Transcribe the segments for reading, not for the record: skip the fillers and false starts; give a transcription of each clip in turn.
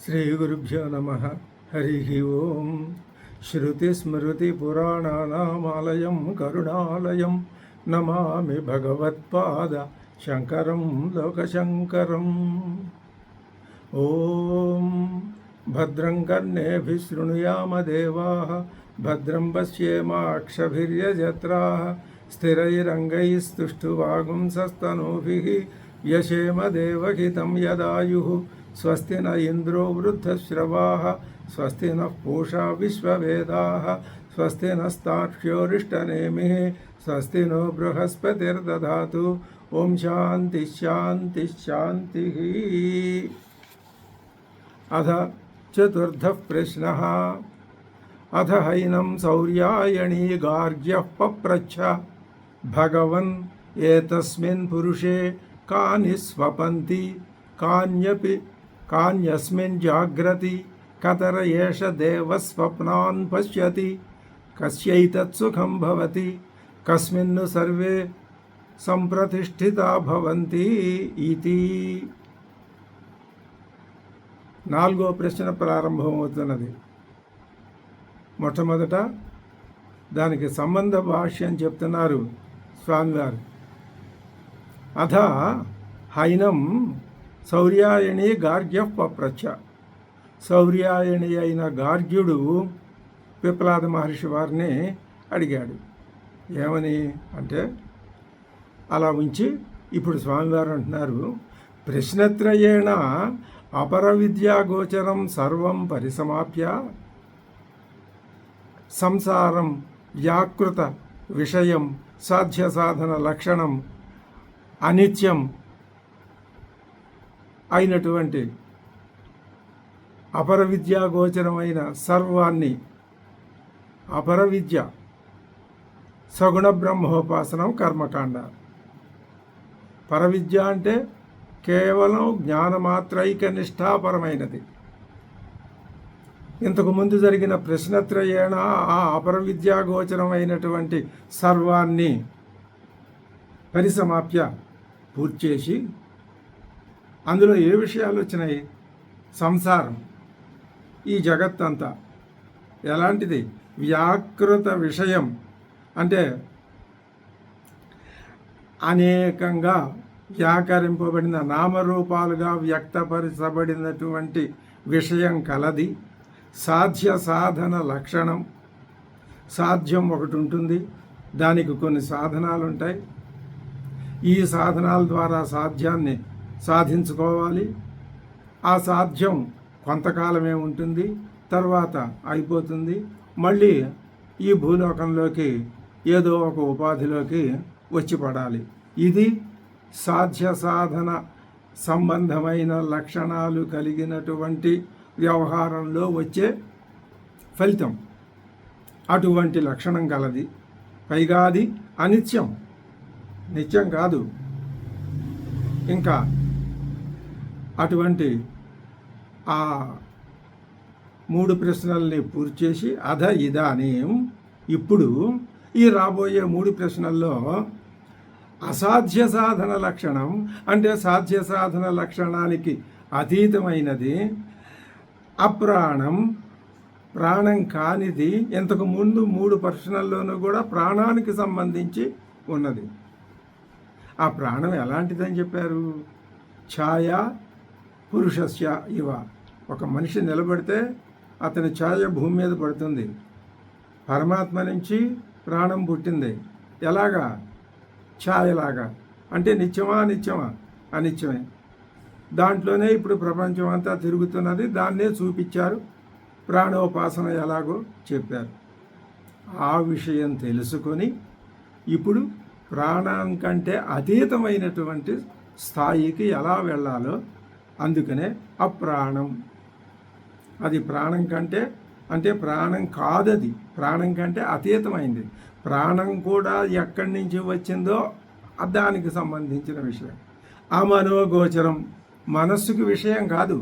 శ్రీగురుభ్యో నమ. హరి ఓం. శ్రుతిస్మృతిపురాణానామాలయం కరుణాలయం నమామి భగవత్పాద శంకరం లోకశంకరం. ఓం భద్రం కర్ణేభిः శృణుయామ దేవాः భద్రం పశ్యేమాక్షభిర్యజత్రాः స్థిరైరంగైస్తుష్టువాగుంసస్తనూభిः వ్యశేమ దేవహితం యదాయుः. స్వస్తి న ఇంద్రో వృద్ధశ్రవాः స్వస్తి నః పూషా విశ్వవేదాः స్వస్తి నస్తాక్ష్యోరిష్టనేమిः స్వస్తి నో బృహస్పతిర్దధాతు. ఓం శాంతి శాంతి శాంతి. అథ చతుర్థః ప్రశ్నः. అథ హైనం సౌర్యాయణీ గార్గ్యః పప్రచ్ఛ భగవన్ ఏతస్మిన్ పురుషే కాని స్వపంతి కాన్యస్మిన్ జాగ్రతి కతర ఏష దేవస్వప్నాన్ పశ్యతి కస్యైతత్ సుఖం భవతి కస్మిన్ను సర్వే సంప్రతిష్ఠితా భవంతి ఇతి. 4వ ప్రశ్న ప్రారంభమవుతున్నది. మొట్టమొదట దానికి సంబంధ భాష్యం చెప్తున్నారు స్వామివారు. అథ హైనం సౌర్యాయణి గార్గ్యః పప్రచ్ఛ. సౌర్యాయణి అయిన గార్గ్యుడు పిప్లాద మహర్షి వారిని అడిగాడు. ఏమని అంటే అలా ఉంచి ఇప్పుడు స్వామివారు అంటున్నారు, ప్రశ్నత్రయేణ అపర విద్యాగోచరం సర్వం పరిసమాప్య సంసారం వ్యాకృత విషయం సాధ్య సాధన లక్షణం అనిత్యం అయినటువంటి అపర విద్యాగోచరమైన సర్వాన్ని, అపర విద్య సగుణ బ్రహ్మోపాసనం కర్మకాండ. పరవిద్య అంటే కేవలం జ్ఞానమాత్రైక నిష్ఠాపరమైనది. ఇంతకుముందు జరిగిన ప్రశ్నత్రయేణ ఆ అపర విద్యాగోచరమైనటువంటి సర్వాన్ని పరిసమాప్య పూర్తి చేసి అందులో ఏ విషయాలు వచ్చినాయి? సంసారం, ఈ జగత్తంతా ఎలాంటిది? వ్యాకృత విషయం అంటే అనేకంగా వ్యాకరింపబడిన నామరూపాలుగా వ్యక్తపరచబడినటువంటి విషయం కలది. సాధ్య సాధన లక్షణం, సాధ్యం ఒకటి ఉంటుంది, దానికి కొన్ని సాధనాలు ఉంటాయి. ఈ సాధనాల ద్వారా సాధ్యాన్ని సాధించుకోవాలి. ఆ సాధ్యం కొంతకాలమే ఉంటుంది, తర్వాత అయిపోతుంది. మళ్ళీ ఈ భూలోకంలోకి ఏదో ఒక ఉపాధిలోకి వచ్చి పడాలి. ఇది సాధ్య సాధన సంబంధమైన లక్షణాలు కలిగినటువంటి వ్యవహారంలో వచ్చే ఫలితం. అటువంటి లక్షణం కలది. పైగా అది అనిత్యం, నిత్యం కాదు. ఇంకా అటువంటి ఆ 3 ప్రశ్నల్ని పూర్తి చేసి అధ ఇదానీం ఇప్పుడు ఈ రాబోయే 3 ప్రశ్నల్లో అసాధ్య సాధన లక్షణం అంటే సాధ్య సాధన లక్షణానికి అతీతమైనది, అప్రాణం ప్రాణం కానిది. ఇంతకు ముందు 3 ప్రశ్నల్లోనూ కూడా ప్రాణానికి సంబంధించి ఉన్నది. ఆ ప్రాణం ఎలాంటిదని చెప్పారు? ఛాయ పురుషస్య ఇవ. ఒక మనిషి నిలబడితే అతని ఛాయ భూమి మీద పడుతుంది. పరమాత్మ నుంచి ప్రాణం పుట్టింది. ఎలాగా? ఛాయలాగా. అంటే నిత్యమా నిత్యమా? అనిత్యమే. దాంట్లోనే ఇప్పుడు ప్రపంచం అంతా తిరుగుతున్నది. దాన్నే చూపించారు. ప్రాణోపాసన ఎలాగో చెప్పారు. ఆ విషయం తెలుసుకొని ఇప్పుడు ప్రాణం కంటే అతీతమైనటువంటి స్థాయికి ఎలా వెళ్ళాలో, అందుకనే అప్రాణం. అది ప్రాణం కంటే అంటే ప్రాణం కాదది, ప్రాణం కంటే అతీతమైంది. ప్రాణం కూడా ఎక్కడి నుంచి వచ్చిందో దానికి సంబంధించిన విషయం. అమనోగోచరం, మనస్సుకి విషయం కాదు.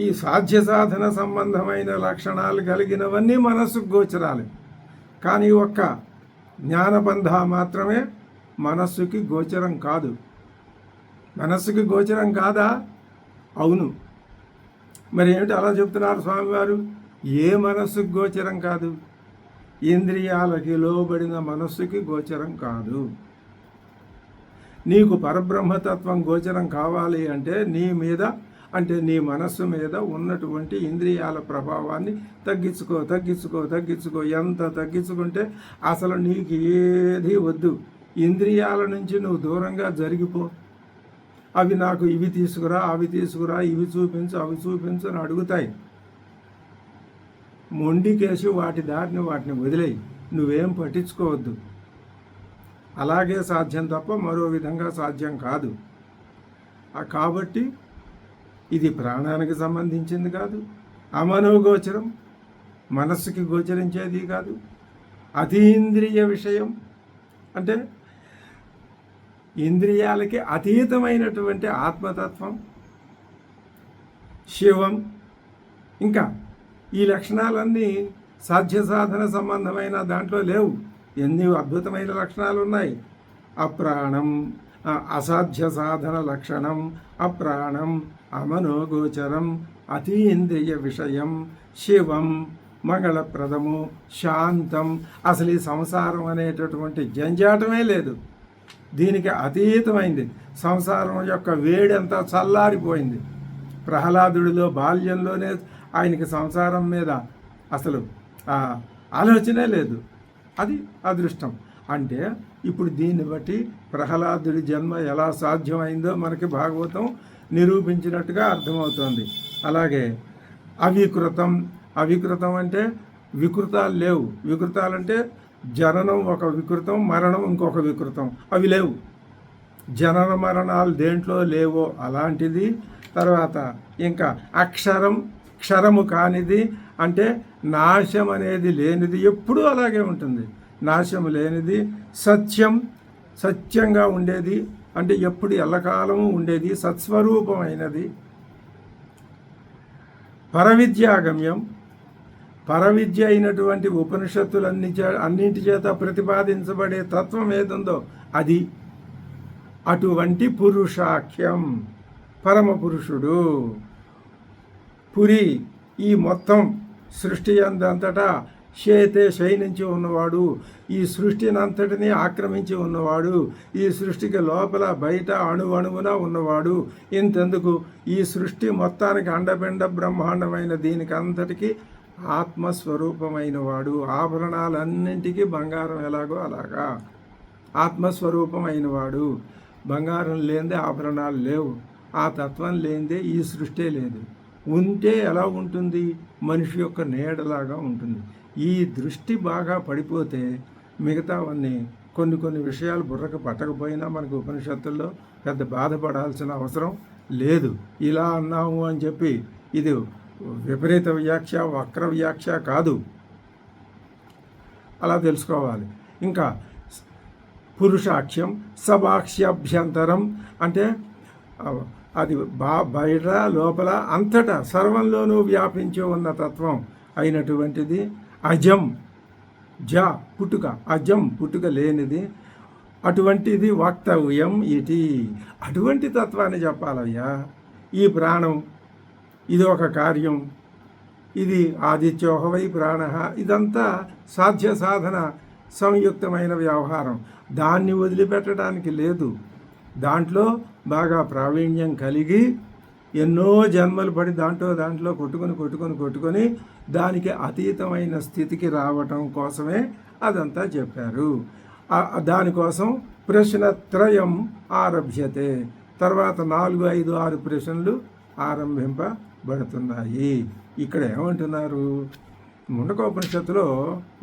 ఈ సాధ్య సాధన సంబంధమైన లక్షణాలు కలిగినవన్నీ మనస్సుకు గోచరాలు. కానీ ఒక్క జ్ఞానబంధ మాత్రమే మనస్సుకి గోచరం కాదు. మనస్సుకి గోచరం కాదా? అవును. మరి ఏమిటి అలా చెప్తున్నారు స్వామివారు? ఏ మనస్సుకి గోచరం కాదు? ఇంద్రియాలకి లోబడిన మనస్సుకి గోచరం కాదు. నీకు పరబ్రహ్మతత్వం గోచరం కావాలి అంటే నీ మనస్సు మీద ఉన్నటువంటి ఇంద్రియాల ప్రభావాన్ని తగ్గించుకో. ఎంత తగ్గించుకుంటే అసలు నీకు ఏది వద్దు. ఇంద్రియాల నుంచి నువ్వు దూరంగా జరిగిపో. అవి నాకు ఇవి తీసుకురా, అవి తీసుకురా, ఇవి చూపించు, అవి చూపించు అని అడుగుతాయి. మొండికేసి వాటిని వదిలేయి. నువ్వేం పట్టించుకోవద్దు. అలాగే సాధ్యం తప్ప మరో విధంగా సాధ్యం కాదు. కాబట్టి ఇది ప్రాణానికి సంబంధించింది కాదు, అమనోగోచరం, మనస్సుకి గోచరించేది కాదు. అతీంద్రియ విషయం అంటే ఇంద్రియాలకి అతీతమైనటువంటి ఆత్మతత్వం, శివం. ఇంకా ఈ లక్షణాలన్నీ సాధ్య సాధన సంబంధమైన దాంట్లో లేవు. ఎన్ని అద్భుతమైన లక్షణాలు ఉన్నాయి. అప్రాణం, అసాధ్య సాధన లక్షణం, అప్రాణం, అమనోగోచరం, అతీంద్రియ విషయం, శివం, మంగళప్రదము, శాంతం. అసలు ఈ సంసారం అనేటటువంటి జంజాటమే లేదు. దీనికి అతీతమైంది. సంసారం యొక్క వేడంతా చల్లారిపోయింది. ప్రహ్లాదుడిలో బాల్యంలోనే ఆయనకి సంసారం మీద అసలు ఆలోచనే లేదు. అది అదృష్టం. అంటే ఇప్పుడు దీన్ని బట్టి ప్రహ్లాదుడి జన్మ ఎలా సాధ్యమైందో మనకి భాగవతం నిరూపించినట్టుగా అర్థమవుతోంది. అలాగే అవికృతం అంటే వికృతాలు లేవు. వికృతాలంటే జననం ఒక వికృతం, మరణం ఇంకొక వికృతం. అవి లేవు. జనన మరణాలు దేంట్లో లేవో అలాంటిది. తర్వాత ఇంకా క్షరము కానిది అంటే నాశం అనేది లేనిది, ఎప్పుడూ అలాగే ఉంటుంది. నాశం లేనిది. సత్యంగా ఉండేది అంటే ఎప్పుడు ఎల్లకాలము ఉండేది, సత్స్వరూపమైనది. పరవిద్యాగమ్యం, పరవిద్య అయినటువంటి అన్నింటి చేత ప్రతిపాదించబడే తత్వం ఏదుందో అది. అటువంటి పురుషాఖ్యం, పరమ పురుషుడు. పురి, ఈ మొత్తం సృష్టి అంతటా శయనించి ఉన్నవాడు, ఈ సృష్టిని అంతటినీ ఆక్రమించి ఉన్నవాడు, ఈ సృష్టికి లోపల బయట అణువణువున ఉన్నవాడు. ఇంతెందుకు, ఈ సృష్టి మొత్తానికి అండపిండ బ్రహ్మాండమైన దీనికి అంతటికీ ఆత్మస్వరూపమైన వాడు. ఆభరణాలన్నింటికీ బంగారం ఎలాగో అలాగా ఆత్మస్వరూపమైన వాడు. బంగారం లేనిదే ఆభరణాలు లేవు. ఆ తత్వం లేనిదే ఈ సృష్టి లేదు. ఉంటే ఎలా ఉంటుంది? మనిషి యొక్క నీడలాగా ఉంటుంది. ఈ దృష్టి బాగా పడిపోతే మిగతావన్నీ కొన్ని విషయాలు బుర్రకు పట్టకపోయినా మనకు ఉపనిషత్తుల్లో పెద్ద బాధపడాల్సిన అవసరం లేదు. ఇలా అన్నాము అని చెప్పి ఇది విపరీత వ్యాఖ్య, వక్ర వ్యాఖ్య కాదు. అలా తెలుసుకోవాలి. ఇంకా పురుషాఖ్యం, సబాక్ష్యాభ్యంతరం అంటే అది బయట లోపల అంతటా సర్వంలోనూ వ్యాపించి ఉన్న తత్వం అయినటువంటిది. అజం, అజం పుట్టుక లేనిది. అటువంటిది వక్తవ్యం ఇటి. అటువంటి తత్వాన్ని చెప్పాలయ్యా. ఈ ప్రాణం ఇది ఒక కార్యం, ఇది ఆదిత్యోహవై ప్రాణ, ఇదంతా సాధ్య సాధన సంయుక్తమైన వ్యవహారం. దాన్ని వదిలిపెట్టడానికి లేదు. దాంట్లో బాగా ప్రావీణ్యం కలిగి ఎన్నో జన్మలు పడి దాంట్లో కొట్టుకొని దానికి అతీతమైన స్థితికి రావటం కోసమే అదంతా చెప్పారు. దానికోసం ప్రశ్నత్రయం ఆరభ్యతే. తర్వాత 4, 5, 6 ప్రశ్నలు ఆరంభింపబడుతున్నాయి. ఇక్కడ ఏమంటున్నారు? ముండకోపనిషత్తులో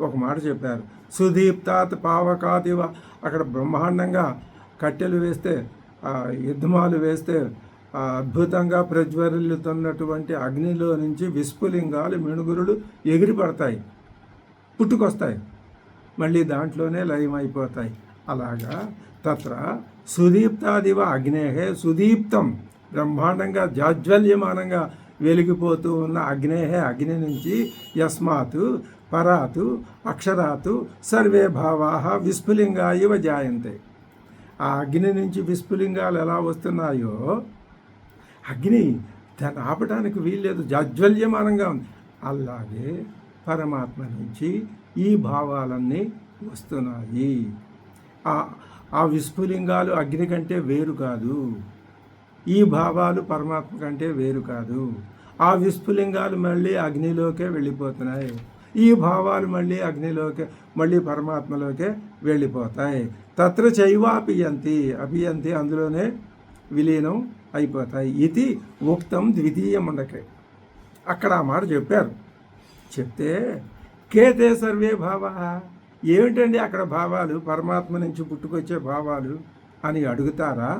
ఒక మాట చెప్పారు. సుదీప్తాత్ పావకాదివ. అక్కడ బ్రహ్మాండంగా కట్టెలు వేస్తే, యుద్ధమాలు వేస్తే అద్భుతంగా ప్రజ్వరిల్లుతున్నటువంటి అగ్నిలో నుంచి విస్ఫులింగాలు, మిణుగురులు ఎగిరి పడతాయి, పుట్టుకొస్తాయి, మళ్ళీ దాంట్లోనే లయమైపోతాయి. అలాగా తత్ర సుదీప్తాదివ అగ్నేహే. సుదీప్తం, బ్రహ్మాండంగా జాజ్వల్యమానంగా వెలిగిపోతూ ఉన్న అగ్నేహే, అగ్ని నుంచి యస్మాత్ పరాతు అక్షరాతు సర్వే భావా విస్ఫులింగా ఇవ జాయంతే. ఆ అగ్ని నుంచి విస్ఫులింగాలు ఎలా వస్తున్నాయో, అగ్ని దాన్ని ఆపడానికి వీల్లేదు, జాజ్వల్యమానంగా ఉంది. అలాగే పరమాత్మ నుంచి ఈ భావాలన్నీ వస్తున్నాయి. ఆ విస్ఫులింగాలు అగ్ని కంటే వేరు కాదు, ఈ భావాలు పరమాత్మ కంటే వేరు కాదు. ఆ విస్ఫులింగాలు మళ్ళీ అగ్నిలోకే వెళ్ళిపోతున్నాయి, ఈ భావాలు మళ్ళీ అగ్నిలోకే, మళ్ళీ పరమాత్మలోకే వెళ్ళిపోతాయి. తత్ర చైవాపియంతి, అపియంతి అందులోనే విలీనం అయిపోతాయి. ఇది ఉక్తం ద్వితీయముండకే. అక్కడ ఆ మాట చెప్పారు. చెప్తే కేతే సర్వే భావ, ఏమిటండి అక్కడ భావాలు, పరమాత్మ నుంచి పుట్టుకొచ్చే భావాలు అని అడుగుతారా?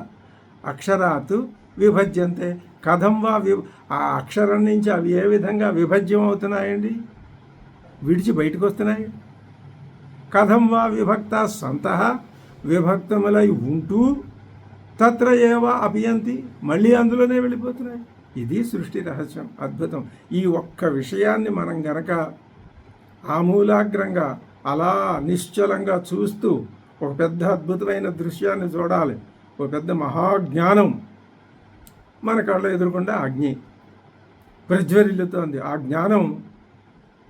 అక్షరాత్ విభజ్యంతే, కథం వా ఆ అక్షరం నుంచి అవి ఏ విధంగా విభజ్యం అవుతున్నాయండి, విడిచి బయటకు వస్తున్నాయి. కథం వా విభక్త సంతః, విభక్తములై ఉంటూ తత్ర ఏవ అపియంతి, మళ్ళీ అందులోనే వెళ్ళిపోతున్నాయి. ఇది సృష్టి రహస్యం, అద్భుతం. ఈ ఒక్క విషయాన్ని మనం గనక ఆమూలాగ్రంగా అలా నిశ్చలంగా చూస్తూ ఒక పెద్ద అద్భుతమైన దృశ్యాన్ని చూడాలి. ఒక పెద్ద మహాజ్ఞానం మన కళ్ళ ఎదురుకుండా అగ్ని ప్రజ్వరిల్లుతోంది. ఆ జ్ఞానం,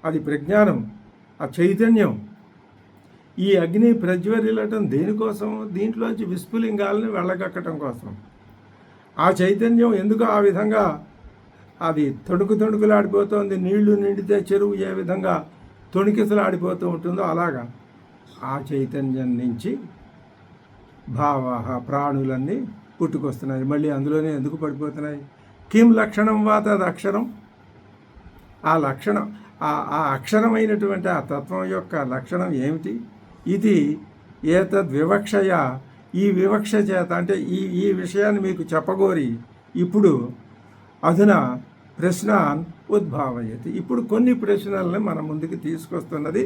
అది ప్రజ్ఞానం, ఆ చైతన్యం. ఈ అగ్ని ప్రజ్వరిల్లటం దేనికోసం? దీంట్లోంచి విస్ఫులింగాలను వెళ్ళగక్కటం కోసం. ఆ చైతన్యం ఎందుకు ఆ విధంగా అది తొణుకులాడిపోతుంది? నీళ్లు నిండితే చెరువు ఏ విధంగా తొణికిసలాడిపోతూ ఉంటుందో అలాగా ఆ చైతన్యం నుంచి భావాహ, ప్రాణులన్నీ పుట్టుకొస్తున్నాయి. మళ్ళీ అందులోనే ఎందుకు పడిపోతున్నాయి? కిం లక్షణం వా తద్ అక్షరం, ఆ లక్షణం, ఆ అక్షరమైనటువంటి ఆ తత్వం యొక్క లక్షణం ఏమిటి? ఇది ఏతద్ వివక్షయ, ఈ వివక్ష చేత, అంటే ఈ విషయాన్ని మీకు చెప్పగోరి ఇప్పుడు అధునా ప్రశ్నాన్ ఉద్భావయతి, ఇప్పుడు కొన్ని ప్రశ్నలను మన ముందుకు తీసుకొస్తున్నది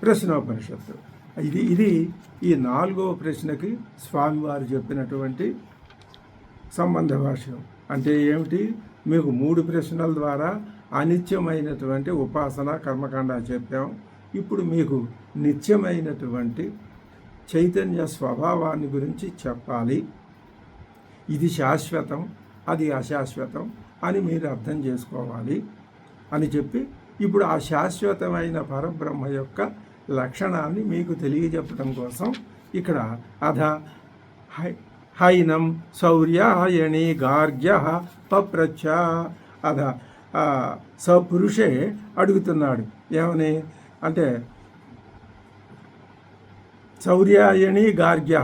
ప్రశ్నోపనిషత్తు. ఇది ఈ 4వ ప్రశ్నకి స్వామివారు చెప్పినటువంటి సంబంధ భాష్యం. అంటే ఏమిటి? మీకు 3 ప్రశ్నల ద్వారా అనిత్యమైనటువంటి ఉపాసన కర్మకాండ చెప్పాం. ఇప్పుడు మీకు నిత్యమైనటువంటి చైతన్య స్వభావాన్ని గురించి చెప్పాలి. ఇది శాశ్వతం, అది అశాశ్వతం అని మీరు అర్థం చేసుకోవాలి అని చెప్పి ఇప్పుడు ఆ శాశ్వతమైన పరబ్రహ్మ యొక్క లక్షణాన్ని మీకు తెలియజెప్పడం కోసం ఇక్కడ అధ హైనం శౌర్యాయణి గార్గ్య పప్రచ్చ, అధ సపురుషే అడుగుతున్నాడు. ఏమని అంటే శౌర్యాయణి గార్గ్య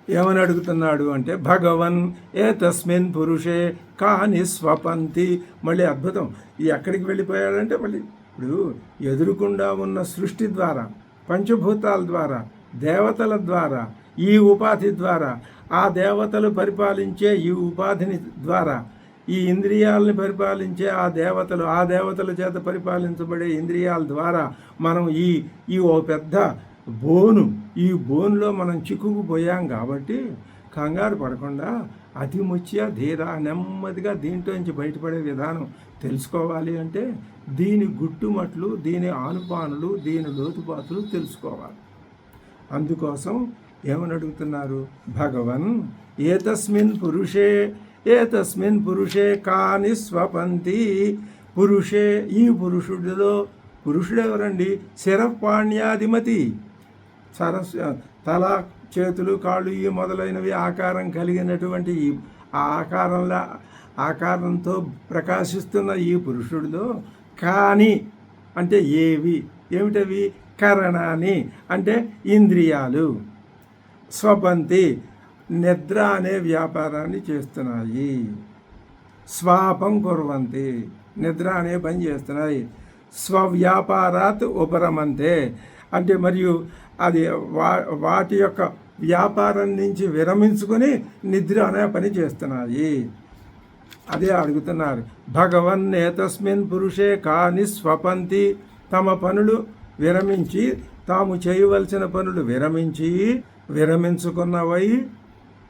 ఏమని అడుగుతున్నాడు అంటే భగవన్ ఏతస్మిన్ పురుషే కాని స్వపంతి. మళ్ళీ అద్భుతం, ఎక్కడికి వెళ్ళిపోయాడంటే మళ్ళీ ఇప్పుడు ఎదురుకుండా ఉన్న సృష్టి ద్వారా, పంచభూతాల ద్వారా, దేవతల ద్వారా, ఈ ఉపాధి ద్వారా, ఆ దేవతలు పరిపాలించే ఈ ఉపాధిని ద్వారా, ఈ ఇంద్రియాలని పరిపాలించే ఆ దేవతల చేత పరిపాలించబడే ఇంద్రియాల ద్వారా మనం ఈ ఓ పెద్ద బోను, ఈ బోన్లో మనం చిక్కుకుపోయాం. కాబట్టి కంగారు పడకుండా అతిముచ్య ధీర, నెమ్మదిగా దీంట్లోంచి బయటపడే విధానం తెలుసుకోవాలి అంటే దీని గుట్టుమట్లు, దీని ఆనుపానులు, దీని లోతుపాతులు తెలుసుకోవాలి. అందుకోసం ఏమని అడుగుతున్నారు? భగవన్ ఏతస్మిన్ పురుషే కాని స్వపంతి. పురుషే, ఈ పురుషుడిలో, పురుషుడు ఎవరండి? శిరపాణ్యాధిమతి, తల, చేతులు, కాళ్ళు ఈ మొదలైనవి ఆకారం కలిగినటువంటి ఈ ఆకారంతో ప్రకాశిస్తున్న ఈ పురుషుడిలో కాని అంటే ఏమిటవి? కరణాన్ని అంటే ఇంద్రియాలు, స్వపంతి నిద్ర అనే వ్యాపారాన్ని చేస్తున్నాయి, స్వాపం కుర్వంతి నిద్ర అనే పని చేస్తున్నాయి, స్వవ్యాపారాత్ ఉపరమంతే అంటే మరియు అది వాటి యొక్క వ్యాపారం నుంచి విరమించుకొని నిద్ర అనే పని చేస్తున్నాయి. అదే అడుగుతున్నారు. భగవన్ ఏతస్మిన్ పురుషే కాని స్వపంతి, తమ పనులు విరమించి, తాము చేయవలసిన పనులు విరమించుకున్నవై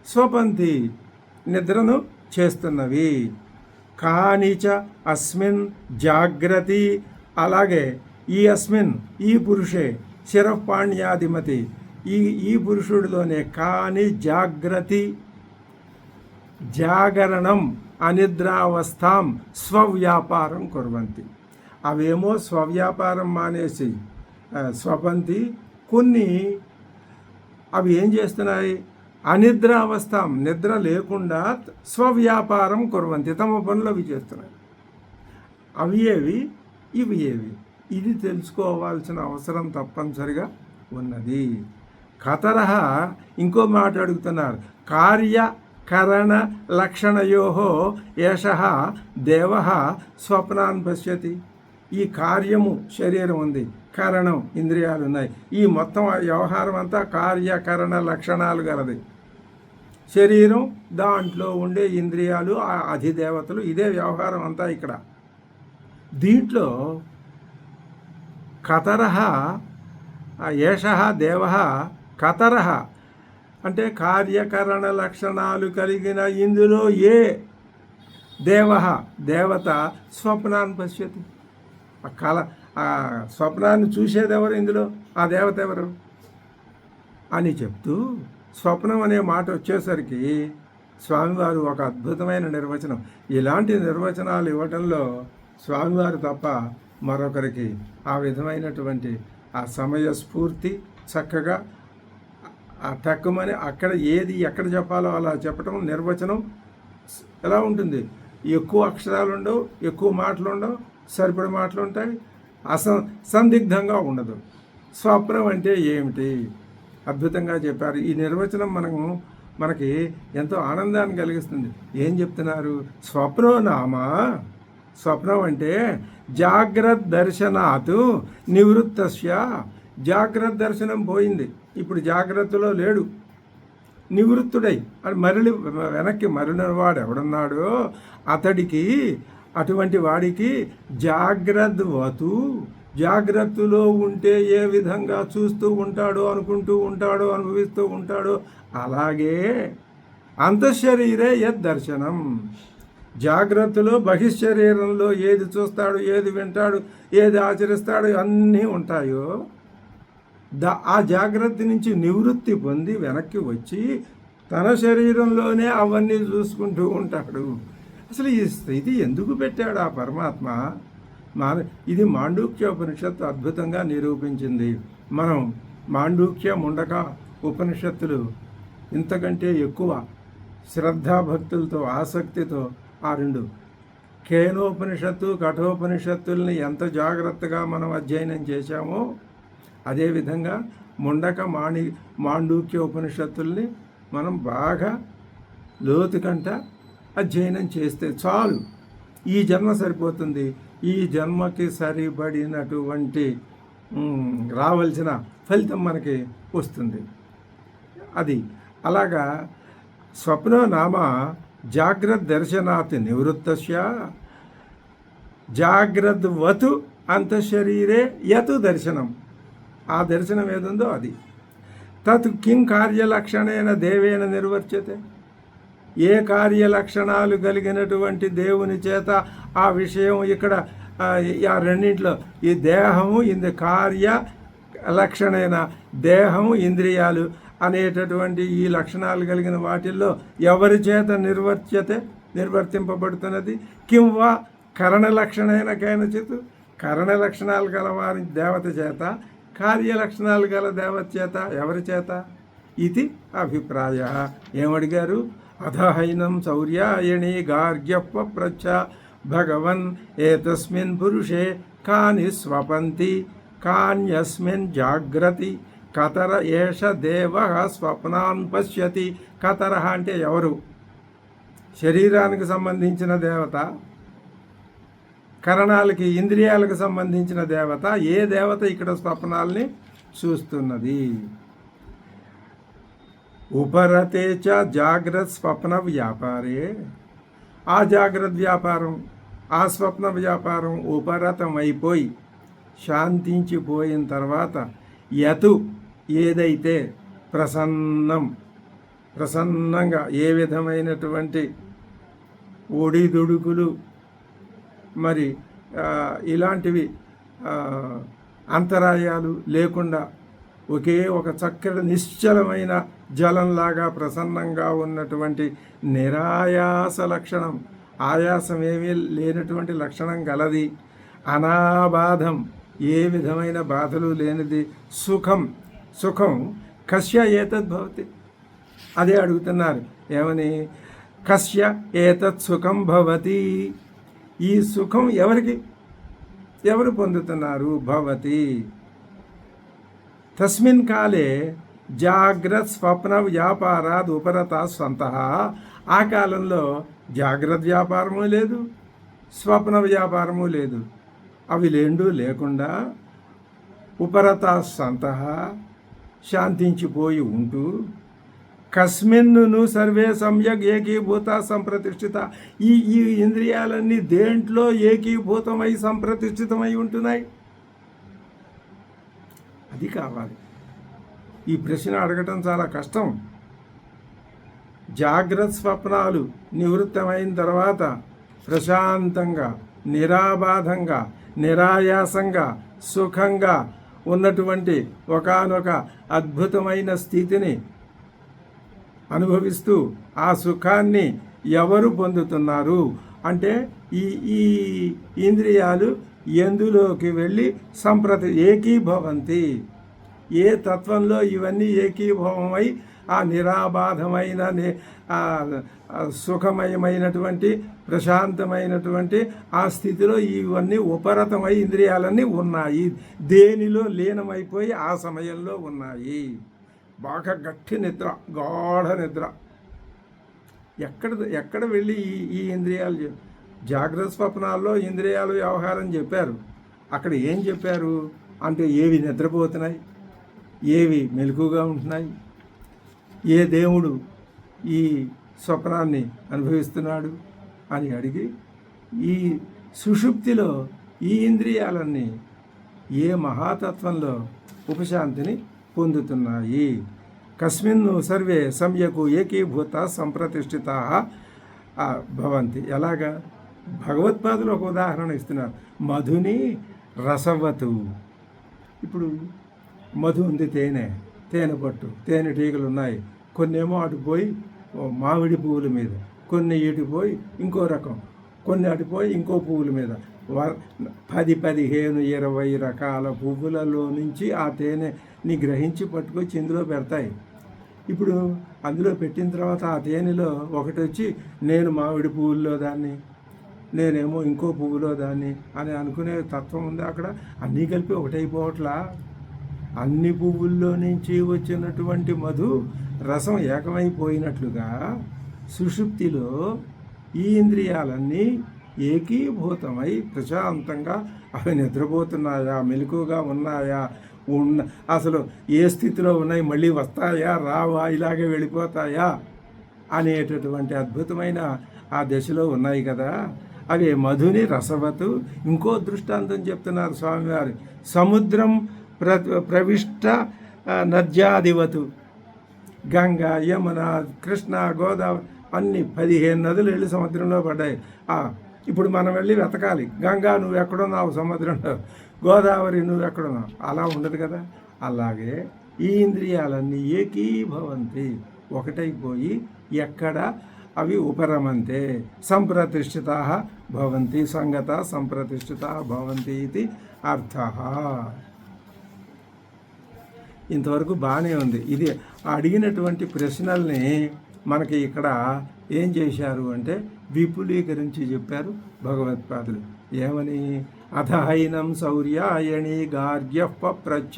స్వపంతి నిద్రను చేస్తున్నవి. కానిచ అస్మిన్ జాగ్రతి, అలాగే ఈ పురుషే శిరపాణ్యాధిమతి, ఈ ఈ పురుషుడిలోనే కానీ జాగరణం అనిద్రావస్థాం స్వవ్యాపారం కుర్వంతి. అవేమో స్వవ్యాపారం మానేసి స్వపంతి. కొన్ని అవి ఏం చేస్తున్నాయి? అనిద్రావస్థాం, నిద్ర లేకుండా స్వవ్యాపారం కుర్వంతి, తమ పనులు అవి చేస్తున్నాయి. అవి ఏవి, ఇవి ఏవి, ఇది తెలుసుకోవాల్సిన అవసరం తప్పనిసరిగా ఉన్నది. కతరహ ఇంకో మాట అడుగుతున్నారు. కార్యకరణ లక్షణయో ఏషః దేవ స్వప్నాన్ పశ్యతి. ఈ కార్యము శరీరం ఉంది, కరణం ఇంద్రియాలు ఉన్నాయి. ఈ మొత్తం వ్యవహారం అంతా కార్యకరణ లక్షణాలు గలది. శరీరం, దాంట్లో ఉండే ఇంద్రియాలు, ఆ అధిదేవతలు, ఇదే వ్యవహారం అంతా ఇక్కడ. దీంట్లో కతరహ ఏషః దేవ కతరహ అంటే కార్యకరణ లక్షణాలు కలిగిన ఇందులో ఏ దేవత స్వప్నాన్ని పశ్యతి. ఆ స్వప్నాన్ని చూసేదెవరు ఇందులో? ఆ దేవత ఎవరు అని చెప్తూ స్వప్నం అనే మాట వచ్చేసరికి స్వామివారు ఒక అద్భుతమైన నిర్వచనం. ఇలాంటి నిర్వచనాలు ఇవ్వటంలో స్వామివారు తప్ప మరొకరికి ఆ విధమైనటువంటి ఆ సమయ స్ఫూర్తి చక్కగా ఆ తక్కువని అక్కడ ఏది ఎక్కడ చెప్పాలో అలా చెప్పటం. నిర్వచనం ఎలా ఉంటుంది? ఎక్కువ అక్షరాలు ఉండవు, ఎక్కువ మాటలు ఉండవు, సరిపడే మాటలు ఉంటాయి, సందిగ్ధంగా ఉండదు. స్వప్నం అంటే ఏమిటి అద్భుతంగా చెప్పారు. ఈ నిర్వచనం మనకి ఎంతో ఆనందాన్ని కలిగిస్తుంది. ఏం చెప్తున్నారు? స్వప్నం అంటే జాగ్రత్త దర్శనాత్ నివృత్తస్య. జాగ్రత్త దర్శనం పోయింది, ఇప్పుడు జాగ్రత్తలో లేడు, నివృత్తుడై అది వెనక్కి మరలిన వాడు ఎవడున్నాడో అతడికి, అటువంటి వాడికి జాగ్రత్తవతు, జాగ్రత్తలో ఉంటే ఏ విధంగా చూస్తూ ఉంటాడో, అనుకుంటూ ఉంటాడో, అనుభవిస్తూ ఉంటాడో అలాగే అంతఃశరీరే యద్దర్శనం. జాగ్రత్తలో బహిశరీరంలో ఏది చూస్తాడు, ఏది వింటాడు, ఏది ఆచరిస్తాడు అన్నీ ఉంటాయో ఆ జాగ్రత్త నుంచి నివృత్తి పొంది వెనక్కి వచ్చి తన శరీరంలోనే అవన్నీ చూసుకుంటూ ఉంటాడు. అసలు ఈ స్థితి ఎందుకు పెట్టాడు ఆ పరమాత్మ? ఇది మాండూక్యోపనిషత్తు అద్భుతంగా నిరూపించింది. మనం మాండూక్య, ముండక ఉపనిషత్తులు ఇంతకంటే ఎక్కువ శ్రద్ధాభక్తులతో, ఆసక్తితో ఆ రెండు కేనోపనిషత్తు, కఠోపనిషత్తుల్ని ఎంత జాగ్రత్తగా మనం అధ్యయనం చేశామో అదేవిధంగా మాండూక్య ఉపనిషత్తుల్ని మనం బాగా లోతుకంట అధ్యయనం చేస్తే చాలు, ఈ జన్మ సరిపోతుంది. ఈ జన్మకి సరిపడినటువంటి రావాల్సిన ఫలితం మనకి వస్తుంది. అది అలాగా స్వప్నో నామ జాగ్రత్త దర్శనాత్ నివృత్తస్య జాగ్రత్తవతు అంతఃశరీరే యత్ దర్శనం. ఆ దర్శనం ఏదుందో అది. తత్ కిం కార్యలక్షణేన దేవేన నిర్వర్చ్యతే. ఏ కార్యలక్షణాలు కలిగినటువంటి దేవుని చేత ఆ విషయం ఇక్కడ ఆ రెండింటిలో ఈ దేహము కార్య లక్షణైన దేహము, ఇంద్రియాలు అనేటటువంటి ఈ లక్షణాలు కలిగిన వాటిల్లో ఎవరి చేత నిర్వర్తింపబడుతున్నది? కింవా కరణలక్షణైన కైనచిత్. కరణ లక్షణాలు గల వారి దేవత చేత, కార్యలక్షణాలు గల దేవత చేత, ఎవరి చేత? ఇది అభిప్రాయ. ఏమడిగారు? అధహైనం శౌర్యాయణి గార్గ్యప్ప ప్రచ్చ భగవన్ ఏతస్మిన్ పురుషే కాని స్వపంతి కాన్యస్మిన్ జాగ్రతి కతర ఏష దేవ స్వప్నాన్ పశ్యతి. కతర అంటే ఎవరు? శరీరానికి సంబంధించిన దేవత, కరణాలకి, ఇంద్రియాలకు సంబంధించిన దేవత. ఏ దేవత ఇక్కడ స్వప్నాల్ని చూస్తున్నది? ఉపరతే చ జాగ్రత్త స్వప్న వ్యాపారే. ఆ జాగ్రత్త వ్యాపారం, ఆ స్వప్న వ్యాపారం ఉపరతం అయిపోయి శాంతించిపోయిన తర్వాత యతు ఏదైతే ప్రసన్నంగా ఏ విధమైనటువంటి ఒడిదుడుకులు మరి ఇలాంటివి అంతరాయాలు లేకుండా ఒకే ఒక చక్కటి నిశ్చలమైన జలంలాగా ప్రసన్నంగా ఉన్నటువంటి నిరాయాస లక్షణం, ఆయాసం ఏమీ లేనటువంటి లక్షణం గలది. అనాబాధం, ఏ విధమైన బాధలు లేనిది. సుఖం, సుఖం కస్య ఏతద్భవతి, అదే అడుగుతున్నారు. ఏమని? కస్య ఏతత్ సుఖం భవతి, ఈ సుఖం ఎవరికి, ఎవరు పొందుతున్నారు? భవతి తస్మిన్ కాలే జాగ్రత్త స్వప్న వ్యాపారాద్ ఉపరతా సంతః, ఆ కాలంలో జాగ్రత్త వ్యాపారము లేదు, స్వప్న వ్యాపారము లేదు. అవి రెండు లేకుండా ఉపరతా సంతః, శాంతించిపోయి ఉంటూ, కస్మిన్ను సర్వే సమ్యక్ ఏకీభూత సంప్రతిష్ఠిత, ఈ ఈ ఇంద్రియాలన్నీ దేంట్లో ఏకీభూతమై సంప్రతిష్ఠితమై ఉంటున్నాయి? అది కావాలి. ఈ ప్రశ్న అడగటం చాలా కష్టం. జాగ్రత్త స్వప్నాలు నివృత్తమైన తర్వాత ప్రశాంతంగా, నిరాబాధంగా, నిరాయాసంగా, సుఖంగా ఉన్నటువంటి ఒకానొక అద్భుతమైన స్థితిని అనుభవిస్తూ ఆ సుఖాన్ని ఎవరు పొందుతున్నారు అంటే ఈ ఈ ఇంద్రియాలు ఎందులోకి వెళ్ళి ఏకీభవంతి, ఏ తత్వంలో ఇవన్నీ ఏకీభవమై ఆ నిరాబాధమైన సుఖమయమైనటువంటి ప్రశాంతమైనటువంటి ఆ స్థితిలో ఇవన్నీ ఉపరతమై ఇంద్రియాలన్నీ ఉన్నాయి. దేనిలో లీనమైపోయి ఆ సమయంలో ఉన్నాయి. బాగా గట్టి నిద్ర, గాఢ నిద్ర. ఎక్కడ వెళ్ళి ఈ ఇంద్రియాలు, జాగ్రత్త స్వప్నాల్లో ఇంద్రియాలు వ్యవహారం చెప్పారు. అక్కడ ఏం చెప్పారు అంటే ఏవి నిద్రపోతున్నాయి, ఏవి మెలకుగా ఉంటున్నాయి, ఏ దేవుడు ఈ స్వప్నాన్ని అనుభవిస్తున్నాడు అని అడిగి, ఈ సుషుప్తిలో ఈ ఇంద్రియాలన్నీ ఏ మహాతత్వంలో ఉపశాంతిని పొందుతున్నాయి. కస్మిన్ను సర్వే సమ్యకు ఏకీభూత సంప్రతిష్ఠితా భవంతి. ఎలాగా? భగవత్పాదులు ఒక ఉదాహరణ ఇస్తున్నారు. మధుని రసవతు. ఇప్పుడు మధు ఉంది, తేనె పట్టు, తేనెటీగలు ఉన్నాయి. కొన్నేమో అటు పోయి మామిడి పువ్వుల మీద, కొన్ని ఇటు పోయి ఇంకో రకం, కొన్ని అటు పోయి ఇంకో పువ్వుల మీద 10, 15, 20 రకాల పువ్వులలో నుంచి ఆ తేనెని గ్రహించి పట్టుకొచ్చి ఇందులో పెడతాయి. ఇప్పుడు అందులో పెట్టిన తర్వాత ఆ తేనెలో ఒకటి వచ్చి నేను మామిడి పువ్వుల్లో దాన్ని, నేనేమో ఇంకో పువ్వులో దాన్ని అని అనుకునే తత్వం ఉంది అక్కడ. అన్నీ కలిపి ఒకటైపోవట్లా. అన్ని పువ్వుల్లో నుంచి వచ్చినటువంటి మధు రసం ఏకమైపోయినట్లుగా సుషుప్తిలో ఈ ఇంద్రియాలన్నీ ఏకీభూతమై ప్రశాంతంగా అవి నిద్రపోతున్నాయా, మెలకుగా ఉన్నాయా, అసలు ఏ స్థితిలో ఉన్నాయి, మళ్ళీ వస్తాయా, రావా, ఇలాగే వెళ్ళిపోతాయా అనేటటువంటి అద్భుతమైన ఆ దశలో ఉన్నాయి కదా. అవి మధుని రసవతు. ఇంకో దృష్టాంతం చెప్తున్నారు స్వామివారు. సముద్రం ప్రవిష్ట నద్యాదివతు. గంగా, యమున, కృష్ణ, గోదావరి అన్ని 15 నదులు వెళ్ళి సముద్రంలో పడ్డాయి. ఇప్పుడు మనం వెళ్ళి వెతకాలి. గంగా నువ్వు ఎక్కడున్నావు సముద్రంలో, గోదావరి నువ్వు ఎక్కడున్నావు, అలా ఉండదు కదా. అలాగే ఈ ఇంద్రియాలన్నీ ఏకీభవంతి, ఒకటైపోయి ఎక్కడ అవి ఉపరమంతే. సంప్రతిష్ఠితా భవంతి, సంగత సంప్రతిష్ఠితా భవంతి ఇది అర్థ. ఇంతవరకు బాగానే ఉంది. ఇది అడిగినటువంటి ప్రశ్నల్ని మనకి ఇక్కడ ఏం చేశారు అంటే విపులీకరించి చెప్పారు భగవత్పాదులు. ఏమని? అథహైనం శౌర్యాయణి గార్గ్య పప్రచ్చ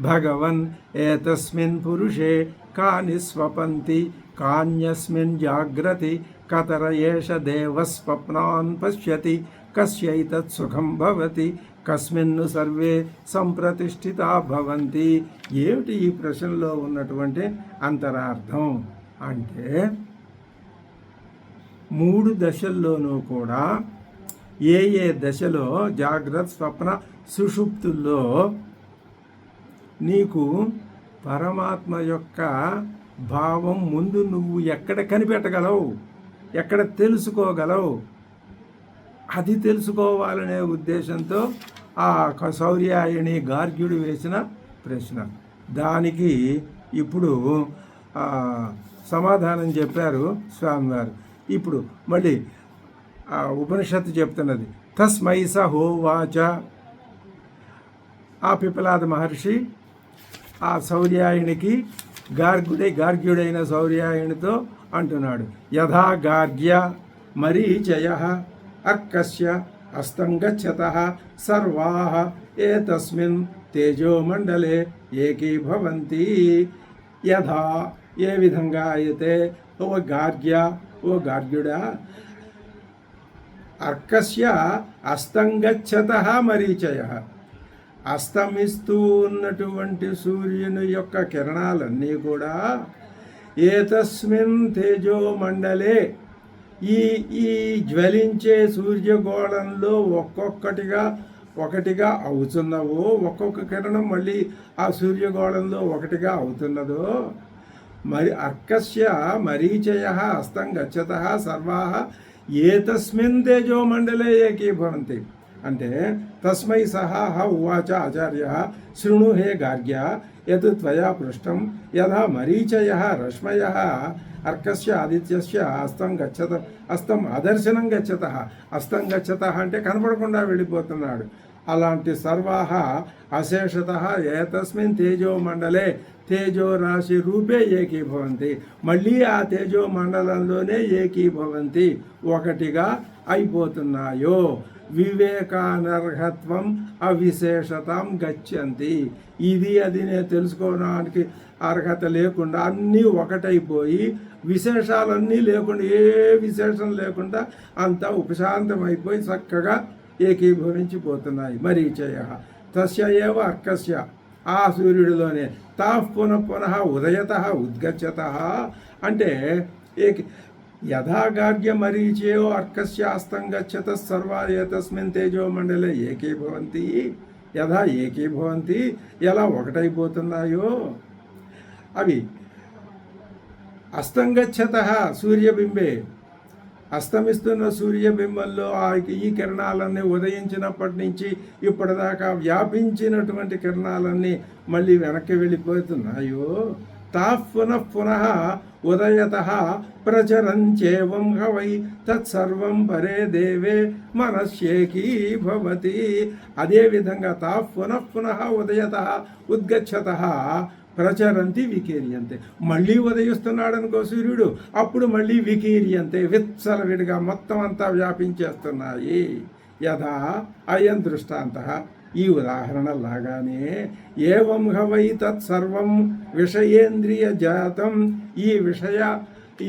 భగవన్ ఏతస్మిన్ పురుషే కాని స్వపంతి కాన్యస్మిన్ జాగ్రతి కతర ఏష దేవస్వప్నాన్ పశ్యతి కస్యైతత్ సుఖం భవతి కస్మిన్ను సర్వే సంప్రతిష్ఠితా భవంతి. ఏమిటి ఈ ప్రశ్నలో ఉన్నటువంటి అంతరార్థం అంటే 3 దశల్లోనూ కూడా ఏ దశలో జాగ్రత్త స్వప్న సుషుప్తుల్లో నీకు పరమాత్మ యొక్క భావం ముందు నువ్వు ఎక్కడ కనిపెట్టగలవు, ఎక్కడ తెలుసుకోగలవు, అది తెలుసుకోవాలనే ఉద్దేశంతో ఆ శౌర్యాయణి గార్గ్యుడు వేసిన ప్రశ్న. దానికి ఇప్పుడు సమాధానం చెప్పారు స్వామివారు. ఇప్పుడు మళ్ళీ ఉపనిషత్తు చెప్తున్నది, తస్మై స హోవాచ. ఆ పిపలాద మహర్షి ఆ శౌర్యాయునికి గార్గ్యుడైన శౌర్యాయునితో అంటున్నాడు, యథా గార్గ్య మరీచయ అర్కస్య అస్తం గచ్చతః సర్వాః ఏతస్మిన్ తేజోమండలే ఏకీభవంతి. యథా ఏ విధంగా అయితే ఓ గార్గ్యుడా, అర్కస్య అస్తం గచ్చతః మరీచయ, అస్తమిస్తూ ఉన్నటువంటి సూర్యుని యొక్క కిరణాలన్నీ కూడా ఏతస్మిన్ తేజోమండలే, ఈ జ్వలించే సూర్యగోళంలో ఒకటిగా అవుతున్నవో, ఒక్కొక్క కిరణం మళ్ళీ ఆ సూర్యగోళంలో ఒకటిగా అవుతున్నదో, మరి అర్కస్య మరీచయ అస్తం గచ్చతః సర్వాః ఏతస్మిన్ తేజోమండలే ఏకీభవంతి. అంటే తస్మై సహా ఉవాచ ఆచార్య శృణు హే గార్గ్య యత్ త్వయా పృష్టం యథా మరీచయ రశ్మయ అర్కస్య ఆదిత్యస్య అస్తం అదర్శనం గచ్చతః. అస్తం గచ్చతః అంటే కనపడకుండా వెళ్ళిపోతున్నాడు. అలాంటి సర్వాః అశేషతః ఏతస్మిన్ తేజోమండలే తేజోరాశి రూపే ఏకీభవంతి. మళ్ళీ ఆ తేజోమండలంలోనే ఏకీభవంతి, ఒకటిగా అయిపోతున్నాయో. వివేకానర్హత్వం అవిశేషతం గచ్చంతి. ఇది అది నేను తెలుసుకోవడానికి అర్హత లేకుండా అన్నీ ఒకటైపోయి విశేషాలన్నీ లేకుండా, ఏ విశేషం లేకుండా అంతా ఉపశాంతమైపోయి చక్కగా ఏకీభవించిపోతున్నాయి. మరీచయ తస్య ఏవ అర్కస్య, ఆ సూర్యుడిలోనే తాః పునః ఉదయతః ఉద్గచ్చతః. అంటే యథాగార్గ్య మరీచయో అర్కస్య అస్తం గచ్చతః సర్వా ఏతస్మిన్ తేజోమండలే ఏకీభవంతి. యథా ఏకీభవంతి, ఎలా ఒకటైపోతున్నాయో అవి అస్తం గచ్చతః సూర్యబింబే, అస్తమిస్తున్న సూర్యబింబంలో ఈ కిరణాలన్నీ ఉదయించినప్పటి నుంచి ఇప్పటిదాకా వ్యాపించినటువంటి కిరణాలన్నీ మళ్ళీ వెనక్కి వెళ్ళిపోతున్నాయో. తాః పునః ఉదయతః ప్రచరంచేవం హవై తత్సర్వం పరే దేవే మనస్యేకీభవతి. అదేవిధంగా తాః పునః ఉదయతః ఉద్గచ్చతః ప్రచరంతి వికీర్యంతే. మళ్ళీ ఉదయిస్తున్నాడు అనుకో సూర్యుడు, అప్పుడు మళ్ళీ వికీర్యంతే, విత్సలవిడిగా మొత్తం అంతా వ్యాపించేస్తున్నాయి. యథా అయం దృష్టాంతః, ఈ ఉదాహరణ లాగానే ఏవం హవై తత్సర్వం విషయేంద్రియ జాతం, ఈ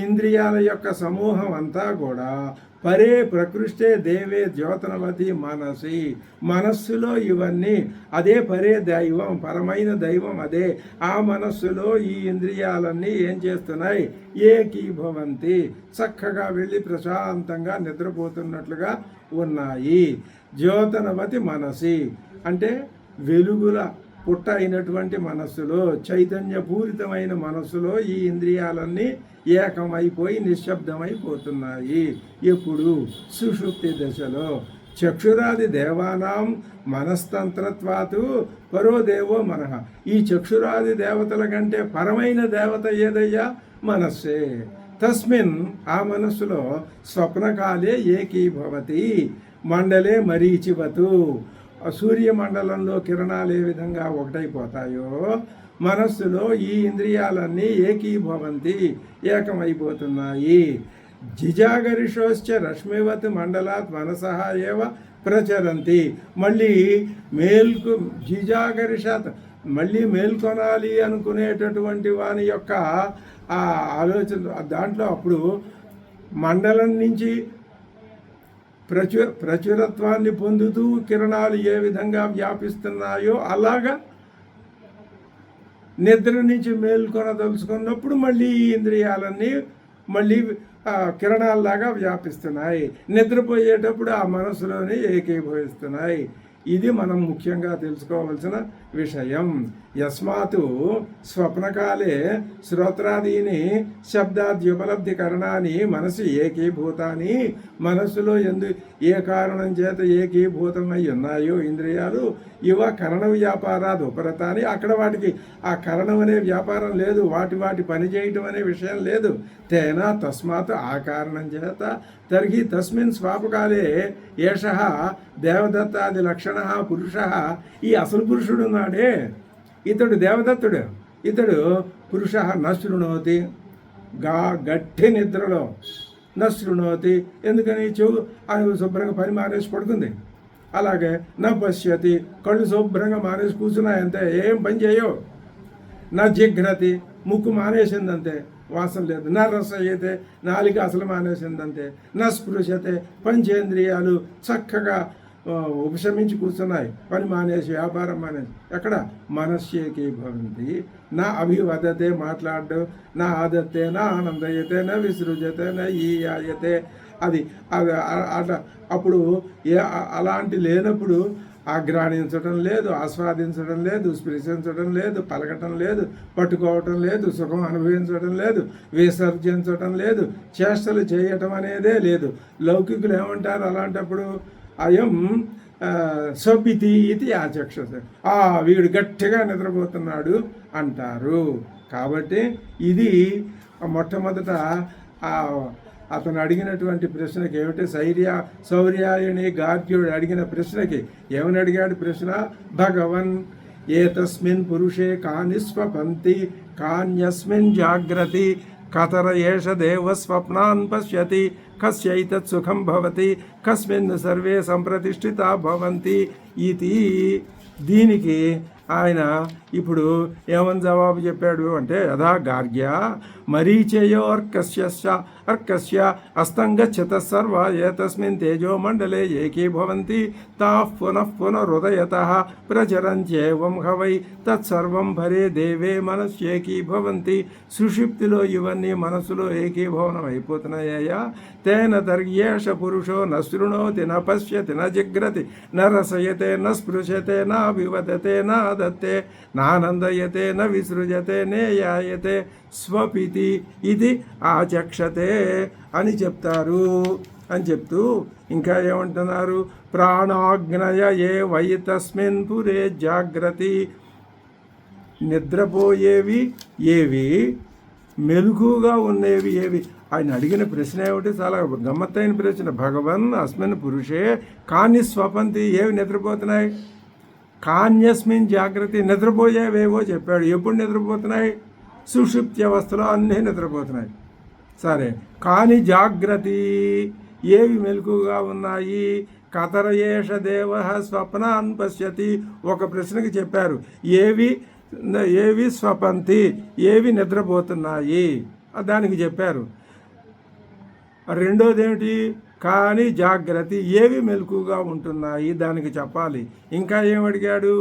ఇంద్రియాల యొక్క సమూహం అంతా కూడా పరే ప్రకృష్టే దేవే జ్యోతనవతి మనసి, మనస్సులో ఇవన్నీ అదే పరే దైవం, పరమైన దైవం అదే. ఆ మనస్సులో ఈ ఇంద్రియాలన్నీ ఏం చేస్తున్నాయి, ఏకీభవంతి, చక్కగా వెళ్ళి ప్రశాంతంగా నిద్రపోతున్నట్లుగా ఉన్నాయి. జ్యోతనవతి మనసి అంటే వెలుగుల పుట్ట అయినటువంటి మనస్సులో, చైతన్యపూరితమైన మనస్సులో ఈ ఇంద్రియాలన్నీ ఏకమైపోయి నిశ్శబ్దమైపోతున్నాయి. ఎప్పుడు సుషుప్తి దశలో. చక్షురాది దేవానాం మనస్తంత్రత్వాతు పరో దేవో మనః. ఈ చక్షురాది దేవతల కంటే పరమైన దేవత ఏదయ్యా, మనస్సే. తస్మిన్ ఆ మనస్సులో స్వప్నకాలే ఏకీభవతి మండలే మరీచివతు. సూర్యమండలంలో కిరణాలు ఏ విధంగా ఒకటైపోతాయో మనస్సులో ఈ ఇంద్రియాలన్నీ ఏకీభవంతి, ఏకమైపోతున్నాయి. జిజాగరిషోశ్చ రశ్మివత్ మండలాత్ మనసః ఏవ ప్రచరంతి. మళ్ళీ జిజాగరిషాత్ మళ్ళీ మేల్కొనాలి అనుకునేటటువంటి వాని యొక్క ఆ ఆలోచన దాంట్లో అప్పుడు మండలం నుంచి ప్రచురత్వాన్ని పొందుతూ కిరణాలు ఏ విధంగా వ్యాపిస్తున్నాయో అలాగా నిద్ర నుంచి మేల్కొనదలుచుకున్నప్పుడు మళ్ళీ ఈ ఇంద్రియాలన్నీ మళ్ళీ కిరణాల్లాగా వ్యాపిస్తున్నాయి. నిద్రపోయేటప్పుడు ఆ మనసులోనే ఏకీభవిస్తున్నాయి. ఇది మనం ముఖ్యంగా తెలుసుకోవాల్సిన విషయం. యస్మాత్ స్వప్నకాలే శ్రోత్రాదీని శబ్దాద్యుపలబ్ధికరణాన్ని మనసు ఏకీభూతాన్ని, మనస్సులో ఏ కారణం చేత ఏకీభూతమై ఉన్నాయో ఇంద్రియాలు ఇవ కరణ వ్యాపారాది ఉపరతాన్ని, అక్కడ వాటికి ఆ కరణం అనే వ్యాపారం లేదు, వాటి పని చేయటం అనే విషయం లేదు. తేనా తస్మాత్ ఆ కారణం చేత తర్హి తస్మిన్ స్వాపకాలే ఏషః దేవదత్తాది లక్షణ పురుష, ఈ అసలు పురుషుడు ఉన్నాడే ఇతడు దేవదత్తుడు, ఇతడు పురుష నశృణోతి, గట్టి నిద్రలో నశృణోతి. ఎందుకని చెవు శుభ్రంగా పని మానేసి పడుకుంది. అలాగే నా పశ్యతి, కళ్ళు శుభ్రంగా మానేసి కూర్చున్నాయంతే, ఏం పని చేయవు. నా జిఘ్రతి, ముక్కు మానేసిందంతే, వాసన లేదు. నా రసయతే, నాలిక అసలు మానేసిందంతే. నా స్పృశతే, పంచేంద్రియాలు చక్కగా ఉపశమించి కూర్చున్నాయి, పని మానేసి వ్యాపారం మానేసి. ఎక్కడ మనస్యేకి భవంతి, నా అభివదతే మాట్లాడు, నా ఆదత్తే, నా ఆనందయతే, నా విసృజతే, నా ఈయాయతే. అది అట్లా అప్పుడు అలాంటి లేనప్పుడు ఆగ్రాణించడం లేదు, ఆస్వాదించడం లేదు, స్పృశించడం లేదు, పలకటం లేదు, పట్టుకోవటం లేదు, సుఖం అనుభవించడం లేదు, విసర్జించడం లేదు, చేష్టలు చేయటం అనేదే లేదు. లౌకికులు ఏమంటారు అలాంటప్పుడు? అయం స్వపితి ఇది ఆచక్షతే, వీడు గట్టిగా నిద్రపోతున్నాడు అంటారు. కాబట్టి ఇది మొట్టమొదట అతను అడిగినటువంటి ప్రశ్నకి ఏమిటి, శౌర్యాయని గార్గ్యుడు అడిగిన ప్రశ్నకి ఏమని అడిగాడు ప్రశ్న? భగవన్ ఏతస్మిన్ పురుషే కాని స్వపంతి కాన్యస్మిన్ జాగ్రతి కతర ఏష దేవ స్వప్నాన్ పశ్యతి కస్యైతత్ సుఖం భవతి కస్మిన్ సర్వే సంప్రతిష్ఠితా భవంతి ఇది. దీనికి ఆయన ఇప్పుడు ఏమని జవాబు చెప్పాడు అంటే, యథా గార్గ్య మరీచయో అర్కస్య అస్తంగచ్చత సర్వ ఏతస్మిన్ తేజోమండలే ఏకీభవంతి తాః పునః పునరుదయతః ప్రచరంత్యేవం హవై తత్సర్వం భరే దేవే మనస్యేకీభవంతి. సుషుప్తిలో ఇవన్నీ మనసులో ఏకీభవనం అయిపోతున్నాయ్యా. తేన తర్యేష పురుషో న శృణోతి న పశ్యతి న జిఘ్రతి న రసయతే న స్పృశతే న వివదతే న దత్తే నానందయతే న విసృజతే నేయాయతే స్వపితి ఇది ఆచక్షతే అని చెప్తారు. అని చెప్తూ ఇంకా ఏమంటున్నారు? ప్రాణాగ్నయ ఏ వై తస్మిన్ పురే జాగ్రతి. నిద్రపోయేవి ఏవి, మెలుగుగా ఉండేవి ఏవి? ఆయన అడిగిన ప్రశ్న ఏమిటి? చాలా గమ్మత్తైన ప్రశ్న. భగవన్ అస్మిన్ పురుషే కాని స్వపంతి, ఏవి నిద్రపోతున్నాయి? కాన్యస్మిన్ జాగ్రత్త, నిద్రపోయేవేవో చెప్పాడు. ఎప్పుడు నిద్రపోతున్నాయి? సుషుప్తి అవస్థలో అన్నీ నిద్రపోతున్నాయి. సరే, కానీ జాగ్రత్త ఏవి మెలకుగా ఉన్నాయి? కతరయేష దేవ స్వప్నాన్ పశ్యతి. ఒక ప్రశ్నకి చెప్పారు ఏవి స్వపంతి, ఏవి నిద్రపోతున్నాయి, దానికి చెప్పారు. రెండోది ఏమిటి? కానీ జాగ్రత్త ఏవి మెలకుగా ఉంటున్నాయి, దానికి చెప్పాలి. ఇంకా ఏమడిగాడు?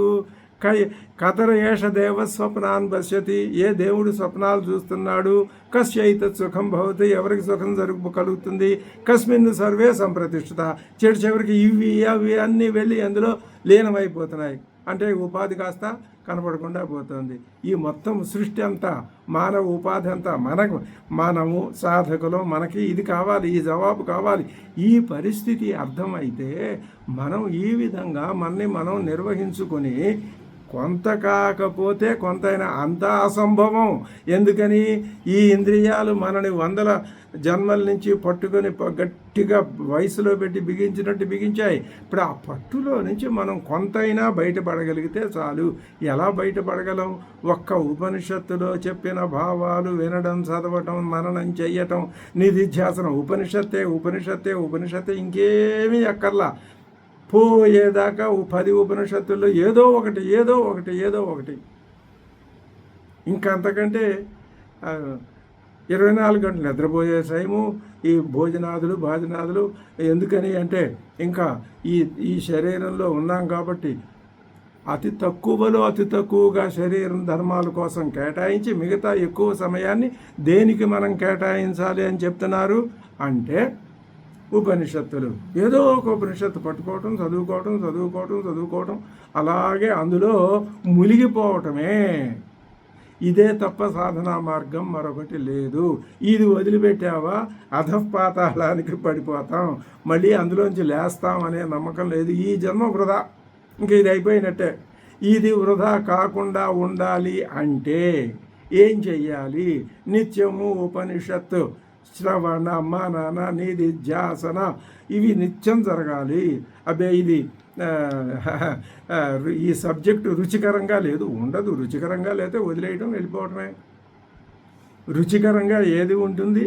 కతర ఏష దేవ స్వప్నాన్ పశ్యతి, ఏ దేవుడు స్వప్నాలు చూస్తున్నాడు? కస్యైతత్ సుఖం భవతి, ఎవరికి సుఖం కలుగుతుంది? కస్మిన్ సర్వే సంప్రతిష్ఠిత, చివరికి ఇవి అవి అన్నీ వెళ్ళి అందులో లీనమైపోతున్నాయి. అంటే ఉపాధి కాస్త కనపడకుండా పోతుంది. ఈ మొత్తం సృష్టి అంతా, మానవ ఉపాధి అంతా మనము సాధకులు, మనకి ఇది కావాలి, ఈ జవాబు కావాలి. ఈ పరిస్థితి అర్థమైతే మనం ఈ విధంగా మనం నిర్వహించుకొని కొంత కాకపోతే కొంతైనా, అంత అసంభవం. ఎందుకని? ఈ ఇంద్రియాలు మనని వందల జన్మల నుంచి పట్టుకొని గట్టిగా వయసులో పెట్టి బిగించినట్టు బిగించాయి. ఇప్పుడు ఆ పట్టులో నుంచి మనం కొంతైనా బయటపడగలిగితే చాలు. ఎలా బయటపడగలం? ఒక్క ఉపనిషత్తులో చెప్పిన భావాలు వినడం, చదవటం, మననం చెయ్యటం, నిధిధ్యాసనం. ఉపనిషత్తే, ఇంకేమీ అక్కర్లా. పోయేదాకా 10 ఉపనిషత్తుల్లో ఏదో ఒకటి. ఇంకా అంతకంటే 24 గంటలు నిద్రపోయే టైము, ఈ భాజనాదులు ఎందుకని అంటే ఇంకా ఈ శరీరంలో ఉన్నాం కాబట్టి అతి తక్కువగా శరీరం ధర్మాల కోసం కేటాయించి మిగతా ఎక్కువ సమయాన్ని దేనికి మనం కేటాయించాలి అని చెప్తున్నారు అంటే ఉపనిషత్తులు. ఏదో ఒక ఉపనిషత్తు పట్టుకోవటం, చదువుకోవటం అలాగే అందులో మునిగిపోవటమే. ఇదే తప్ప సాధనా మార్గం మరొకటి లేదు. ఇది వదిలిపెట్టావా అధఃపాతాళానికి పడిపోతాం, మళ్ళీ అందులోంచి లేస్తాం అనే నమ్మకం లేదు. ఈ జన్మ వృధా, ఇంక ఇది అయిపోయినట్టే. ఇది వృధా కాకుండా ఉండాలి అంటే ఏం చెయ్యాలి? నిత్యము ఉపనిషత్తు శ్రవణ మనన నిధిధ్యాసన ఇవి నిత్యం జరగాలి. అబ్బే ఇది ఈ సబ్జెక్టు రుచికరంగా లేదు, ఉండదు. రుచికరంగా లేకపోతే వదిలేయటం, వెళ్ళిపోవటమే. రుచికరంగా ఏది ఉంటుంది?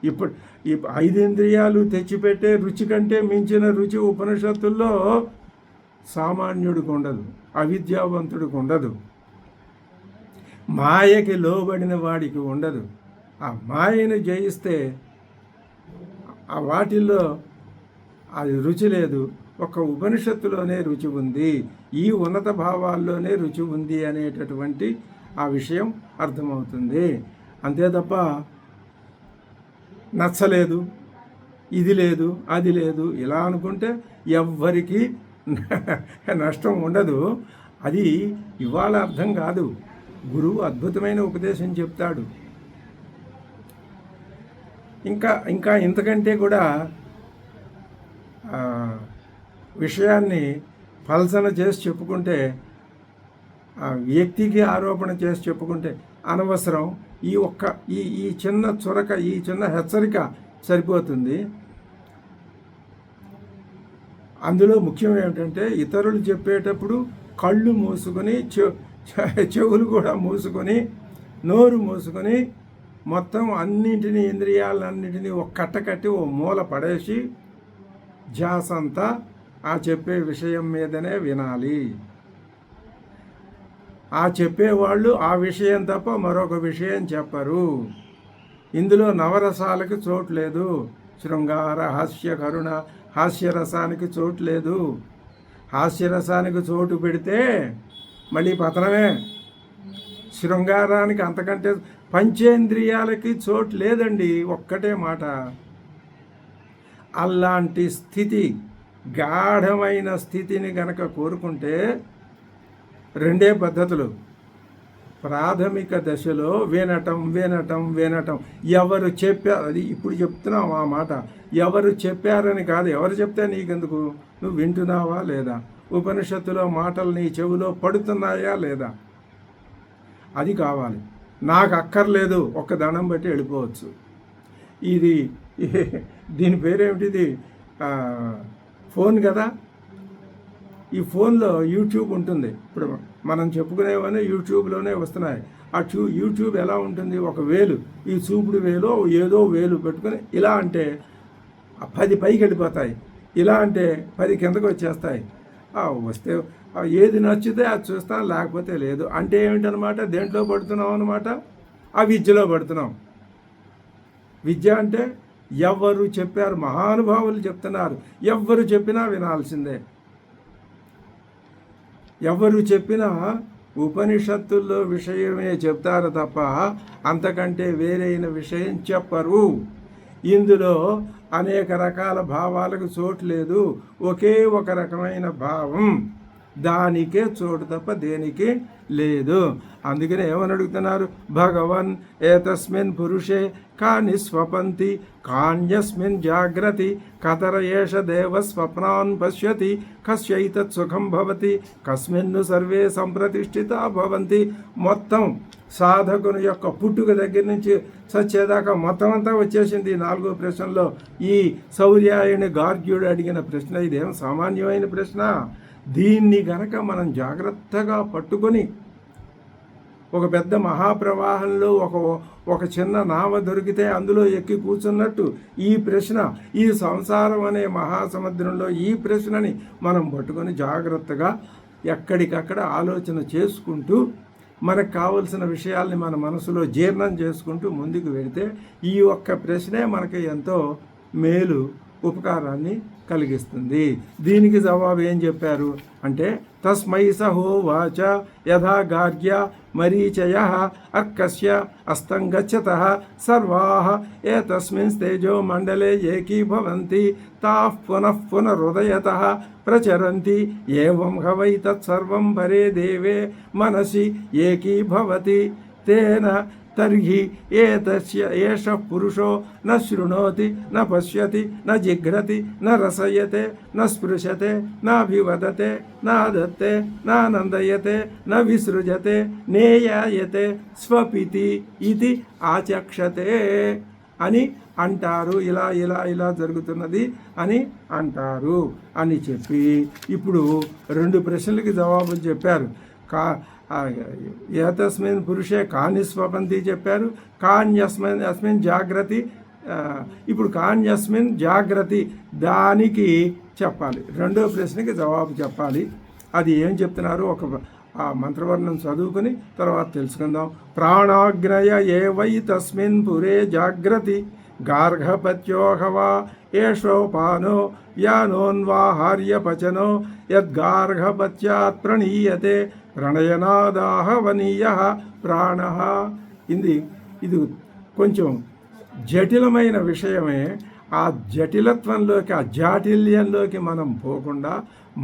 ఇప్పుడు ఈ 5 ఇంద్రియాలు తెచ్చిపెట్టే రుచి కంటే మించిన రుచి ఉపనిషత్తుల్లో సామాన్యుడికి ఉండదు, అవిద్యావంతుడికి ఉండదు, మాయకి లోబడిన వాడికి ఉండదు. ఆ మాయను జయిస్తే ఆ వాటిల్లో అది రుచి లేదు. ఒక ఉపనిషత్తులోనే రుచి ఉంది, ఈ ఉన్నత భావాల్లోనే రుచి ఉంది అనేటటువంటి ఆ విషయం అర్థమవుతుంది. అంతే తప్ప నచ్చలేదు, ఇది లేదు, అది లేదు ఇలా అనుకుంటే ఎవ్వరికీ నష్టం ఉండదు. అది ఇవాళ అర్థం కాదు. గురువు అద్భుతమైన ఉపదేశం చెప్తాడు. ఇంకా ఇంతకంటే కూడా విషయాన్ని పల్సన చేసి చెప్పుకుంటే, ఆ వ్యక్తికి ఆరోపణ చేసి చెప్పుకుంటే అనవసరం. ఈ చిన్న చొరక, ఈ చిన్న హెచ్చరిక సరిపోతుంది. అందులో ముఖ్యం ఏమిటంటే, ఇతరులు చెప్పేటప్పుడు కళ్ళు మూసుకొని, చెవులు కూడా మూసుకొని, నోరు మూసుకొని, మొత్తం అన్నింటినీ, ఇంద్రియాలన్నింటినీ ఒక కట్టకట్టి ఓ మూల పడేసి ధ్యాసంతా ఆ చెప్పే విషయం మీదనే వినాలి. ఆ చెప్పేవాళ్ళు ఆ విషయం తప్ప మరొక విషయం చెప్పరు. ఇందులో నవరసాలకి చోటు లేదు. శృంగార, హాస్య, కరుణ, హాస్యరసానికి చోటు లేదు. హాస్యరసానికి చోటు పెడితే మళ్ళీ పతనమే. శృంగారానికి అంతకంటే పంచేంద్రియాలకి చోటు లేదండి. ఒక్కటే మాట. అలాంటి స్థితి, గాఢమైన స్థితిని గనక కోరుకుంటే 2 పద్ధతులు. ప్రాథమిక దశలో వినటం. ఎవరు చెప్పారు, అది ఇప్పుడు చెప్తున్నావు ఆ మాట, ఎవరు చెప్పారని కాదు. ఎవరు చెప్తే నీకెందుకు? నువ్వు వింటున్నావా లేదా? ఉపనిషత్తులో మాటలు నీ చెవిలో పడుతున్నాయా లేదా? అది కావాలి. నాకు అక్కర్లేదు, ఒక్క దండం బట్టి వెళ్ళిపోవచ్చు. దీని పేరేమిటిది? ఫోన్ కదా. ఈ ఫోన్లో యూట్యూబ్ ఉంటుంది. ఇప్పుడు మనం చెప్పుకునేవన్నీ యూట్యూబ్లోనే వస్తున్నాయి. ఆ యూట్యూబ్ ఎలా ఉంటుంది? ఒక వేలు, ఈ చూపుడు వేలో ఏదో వేలు పెట్టుకుని ఇలా అంటే 10 పైకి వెళ్ళిపోతాయి, ఇలా అంటే 10 కిందకు వచ్చేస్తాయి. వస్తే ఏది నచ్చితే అది చూస్తాం, లేకపోతే లేదు. అంటే ఏమిటనమాట? దేంట్లో పడుతున్నాం అనమాట? ఆ విద్యలో పడుతున్నాం. విద్య అంటే ఎవరు చెప్పారు? మహానుభావులు చెప్తున్నారు. ఎవరు చెప్పినా వినాల్సిందే. ఎవరు చెప్పినా ఉపనిషత్తుల్లో విషయమే చెప్తారు తప్ప అంతకంటే వేరైన విషయం చెప్పరు. ఇందులో అనేక రకాల భావాలకు చోటు లేదు. ఒకే ఒక రకమైన భావం, దానికే చోటు తప్ప దేనికి లేదు. అందుకనే ఏమని అడుగుతున్నారు? భగవన్ ఏతస్మిన్ పురుషే కాని స్వపంతి కాన్యస్మిన్ జాగ్రతి కతర ఏష దేవ స్వప్నాన్ పశ్యతి కస్యైతత్ సుఖం భవతి కస్మిన్ను సర్వే సంప్రతిష్ఠితా భవంతి. మొత్తం సాధకుని యొక్క పుట్టుక దగ్గర నుంచి సచ్చేదాకా మొత్తం అంతా వచ్చేసింది 4వ ప్రశ్నలో. ఈ శౌర్యాయని గార్గ్యుడు అడిగిన ప్రశ్న ఇదేం సామాన్యమైన ప్రశ్న. దీన్ని గనక మనం జాగ్రత్తగా పట్టుకొని ఒక పెద్ద మహాప్రవాహంలో ఒక చిన్న నావ దొరికితే అందులో ఎక్కి కూర్చున్నట్టు ఈ ప్రశ్న, ఈ సంసారం అనే మహాసముద్రంలో ఈ ప్రశ్నని మనం పట్టుకొని జాగ్రత్తగా ఎక్కడికక్కడ ఆలోచన చేసుకుంటూ మనకు కావలసిన విషయాల్ని మన మనసులో జీర్ణం చేసుకుంటూ ముందుకు వెళితే ఈ ఒక్క ప్రశ్నే మనకి ఎంతో మేలు, ఉపకారాన్ని కలిగిస్తుంది. దీనికి జవాబు ఏం చెప్పారు అంటే తస్మై సహోవాచ యథా గార్గ్య మరీచయ అర్కస్య అస్తం గచ్చతః సర్వాః ఏతస్మిన్ తేజో మండలే ఏకీభవంతి తాః పునః పునరుదయతః ప్రచరంతి ఏవం హవై తత్సర్వం పరే దేవే మనసి ఏకీభవతి తేన తర్హి ఏతస్య ఏషః పురుషో న శృణోతి న పశ్యతి న జిఘ్రతి న రసయతే న స్పృశతే నాభివదతే నాదత్తే నానందయతే న విసృజతే నేయాయతే స్వపితి ఇది ఆచక్షతే అని అంటారు. ఇలా ఇలా ఇలా జరుగుతున్నది అని అంటారు అని చెప్పి ఇప్పుడు 2 ప్రశ్నలకి జవాబులు చెప్పారు. ఏతస్మిన్ పురుషే కానిస్వపంతి చెప్పారు. అస్మిన్ జాగ్రత్త. ఇప్పుడు కాన్యస్మిన్ జాగ్రత్త దానికి చెప్పాలి. 2వ ప్రశ్నకి జవాబు చెప్పాలి. అది ఏం చెప్తున్నారు ఒక ఆ మంత్రవర్ణం చదువుకుని తర్వాత తెలుసుకుందాం. ప్రాణాగ్నయ ఏవై తస్మిన్ పురే జాగ్రత్త గార్హపత్యోహవా ఏషోపానో వ్యానోన్వాహార్యపచనో యద్గార్హపత్యాత్ ప్రణీయతే ప్రణయనాదాహవనీయ ప్రాణ. ఇది కొంచెం జటిలమైన విషయమే. ఆ జటిలత్వంలోకి ఆ జాటిల్యంలోకి మనం పోకుండా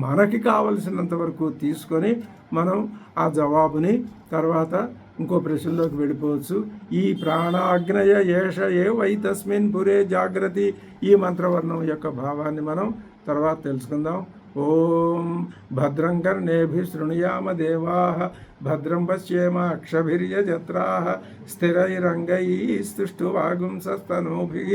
మనకి కావలసినంత వరకు తీసుకొని మనం ఆ జవాబుని తర్వాత ఇంకో ప్రశ్నలోకి వెళ్ళిపోవచ్చు. ఈ ప్రాణాగ్నయ ఏష ఏ వైతస్మిన్ పురే జాగ్రత్త ఈ మంత్రవర్ణం యొక్క భావాన్ని మనం తర్వాత తెలుసుకుందాం. ఓం భద్రం కర్ణేభిः శృణుయామ దేవాः భద్రం పశ్యేమ అక్షభిర్యజత్రాः స్థిరైరంగైస్తుష్టువాగుంసస్తనూభిः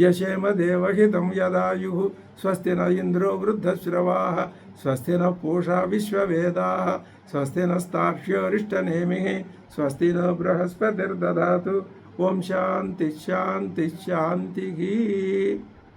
యశేమ దేవహితం యదాయుः స్వస్తి న ఇంద్రో వృద్ధశ్రవాः స్వస్తి న పూషా విశ్వవేదాः స్వస్తి నస్తార్క్ష్యోరిష్టనేమిः స్వస్తి న బృహస్పతిర్దదాతు. ఓం శాంతి శాంతి శాంతి.